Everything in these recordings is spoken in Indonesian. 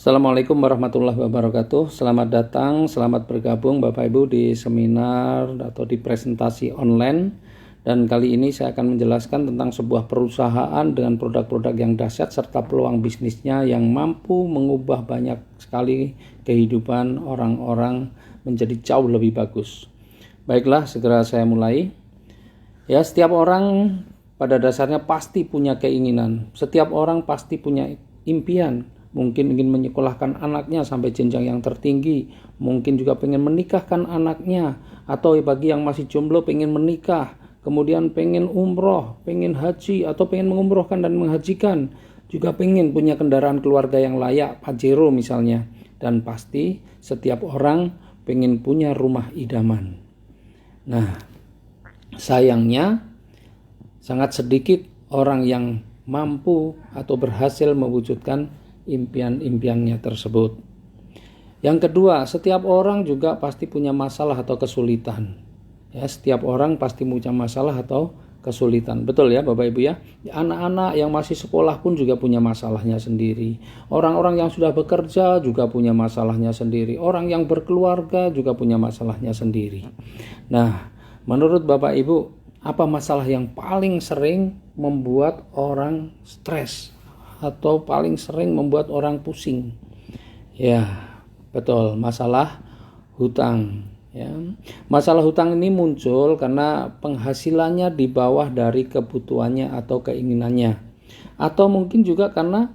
Assalamualaikum warahmatullahi wabarakatuh. Selamat datang, selamat bergabung Bapak Ibu di seminar atau di presentasi online. Dan kali ini saya akan menjelaskan tentang sebuah perusahaan dengan produk-produk yang dahsyat serta peluang bisnisnya yang mampu mengubah banyak sekali kehidupan orang-orang menjadi jauh lebih bagus. Baiklah, segera saya mulai. Ya, setiap orang pada dasarnya pasti punya keinginan. Setiap orang pasti punya impian. Mungkin ingin menyekolahkan anaknya sampai jenjang yang tertinggi, mungkin juga pengen menikahkan anaknya, atau bagi yang masih jomblo pengen menikah, kemudian pengen umroh, pengen haji, atau pengen mengumrohkan dan menghajikan, juga pengen punya kendaraan keluarga yang layak, Pajero misalnya, dan pasti setiap orang pengen punya rumah idaman. Nah, sayangnya sangat sedikit orang yang mampu atau berhasil mewujudkan impian-impiannya tersebut. Yang kedua, setiap orang juga pasti punya masalah atau kesulitan. Ya, setiap orang pasti punya masalah atau kesulitan. Betul ya Bapak Ibu ya? Anak-anak yang masih sekolah pun juga punya masalahnya sendiri. Orang-orang yang sudah bekerja juga punya masalahnya sendiri. Orang yang berkeluarga juga punya masalahnya sendiri. Nah, menurut Bapak Ibu, apa masalah yang paling sering membuat orang stres atau paling sering membuat orang pusing? Ya, betul, masalah hutang. Ya. Masalah hutang ini muncul karena penghasilannya di bawah dari kebutuhannya atau keinginannya. Atau mungkin juga karena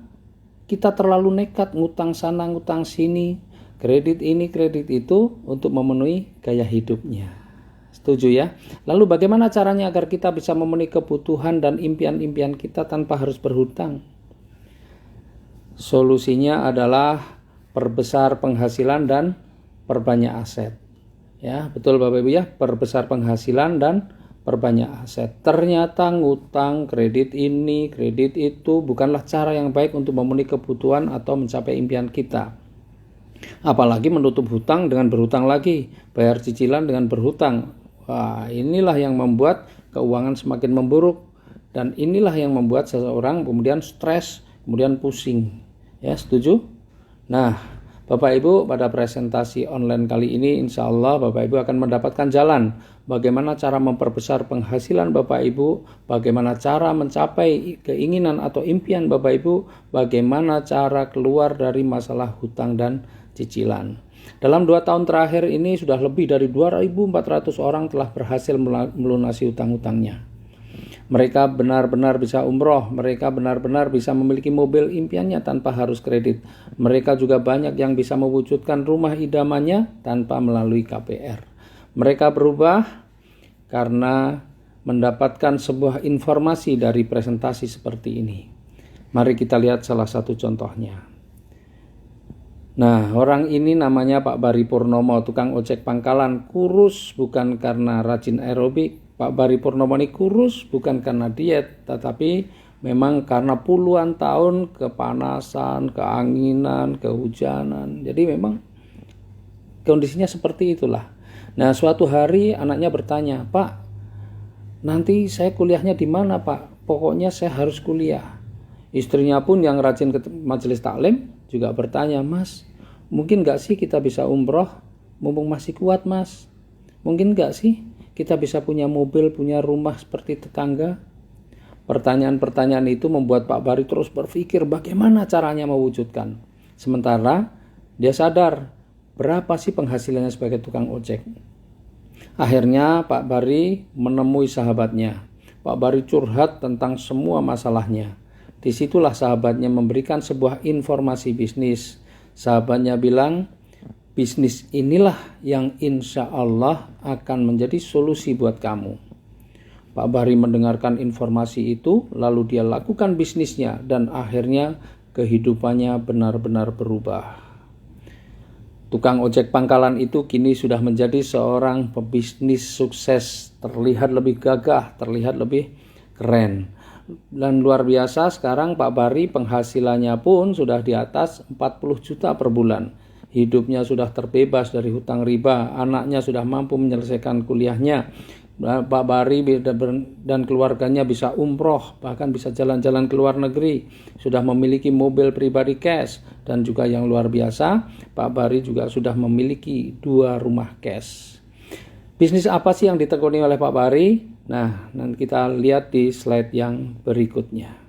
kita terlalu nekat ngutang sana, ngutang sini, kredit ini, kredit itu untuk memenuhi gaya hidupnya. Setuju ya? Lalu bagaimana caranya agar kita bisa memenuhi kebutuhan dan impian-impian kita tanpa harus berhutang? Solusinya adalah perbesar penghasilan dan perbanyak aset. Ya, betul Bapak Ibu ya, perbesar penghasilan dan perbanyak aset. Ternyata ngutang, kredit ini, kredit itu bukanlah cara yang baik untuk memenuhi kebutuhan atau mencapai impian kita. Apalagi menutup hutang dengan berhutang lagi, bayar cicilan dengan berhutang. Wah, inilah yang membuat keuangan semakin memburuk, dan inilah yang membuat seseorang kemudian stres, kemudian pusing. Ya, setuju? Nah, Bapak Ibu, pada presentasi online kali ini insya Allah Bapak Ibu akan mendapatkan jalan bagaimana cara memperbesar penghasilan Bapak Ibu, bagaimana cara mencapai keinginan atau impian Bapak Ibu, bagaimana cara keluar dari masalah hutang dan cicilan. Dalam 2 tahun terakhir ini sudah lebih dari 2.400 orang telah berhasil melunasi hutang-hutangnya. Mereka benar-benar bisa umroh, mereka benar-benar bisa memiliki mobil impiannya tanpa harus kredit. Mereka juga banyak yang bisa mewujudkan rumah idamannya tanpa melalui KPR. Mereka berubah karena mendapatkan sebuah informasi dari presentasi seperti ini. Mari kita lihat salah satu contohnya. Nah, orang ini namanya Pak Bari Purnomo, tukang ojek pangkalan, kurus bukan karena rajin aerobik. Pak Bari Purnomo ini kurus bukan karena diet, tetapi memang karena puluhan tahun kepanasan, keanginan, kehujanan. Jadi memang kondisinya seperti itulah. Nah, suatu hari anaknya bertanya, "Pak, nanti saya kuliahnya di mana, Pak? Pokoknya saya harus kuliah." Istrinya pun yang rajin ke majelis taklim juga bertanya, "Mas, mungkin gak sih kita bisa umroh? Mumpung masih kuat, Mas. Mungkin gak sih kita bisa punya mobil, punya rumah seperti tetangga?" Pertanyaan-pertanyaan itu membuat Pak Bari terus berpikir bagaimana caranya mewujudkan. Sementara dia sadar berapa sih penghasilannya sebagai tukang ojek. Akhirnya Pak Bari menemui sahabatnya. Pak Bari curhat tentang semua masalahnya. Disitulah sahabatnya memberikan sebuah informasi bisnis. Sahabatnya bilang, bisnis inilah yang insya Allah akan menjadi solusi buat kamu. Pak Bari mendengarkan informasi itu, lalu dia lakukan bisnisnya dan akhirnya kehidupannya benar-benar berubah. Tukang ojek pangkalan itu kini sudah menjadi seorang pebisnis sukses, terlihat lebih gagah, terlihat lebih keren. Dan luar biasa sekarang Pak Bari penghasilannya pun sudah di atas 40 juta per bulan. Hidupnya sudah terbebas dari hutang riba, anaknya sudah mampu menyelesaikan kuliahnya. Pak Bari dan keluarganya bisa umroh, bahkan bisa jalan-jalan ke luar negeri, sudah memiliki mobil pribadi cash, dan juga yang luar biasa, Pak Bari juga sudah memiliki 2 rumah cash. Bisnis apa sih yang ditekuni oleh Pak Bari? Nah, nanti kita lihat di slide yang berikutnya.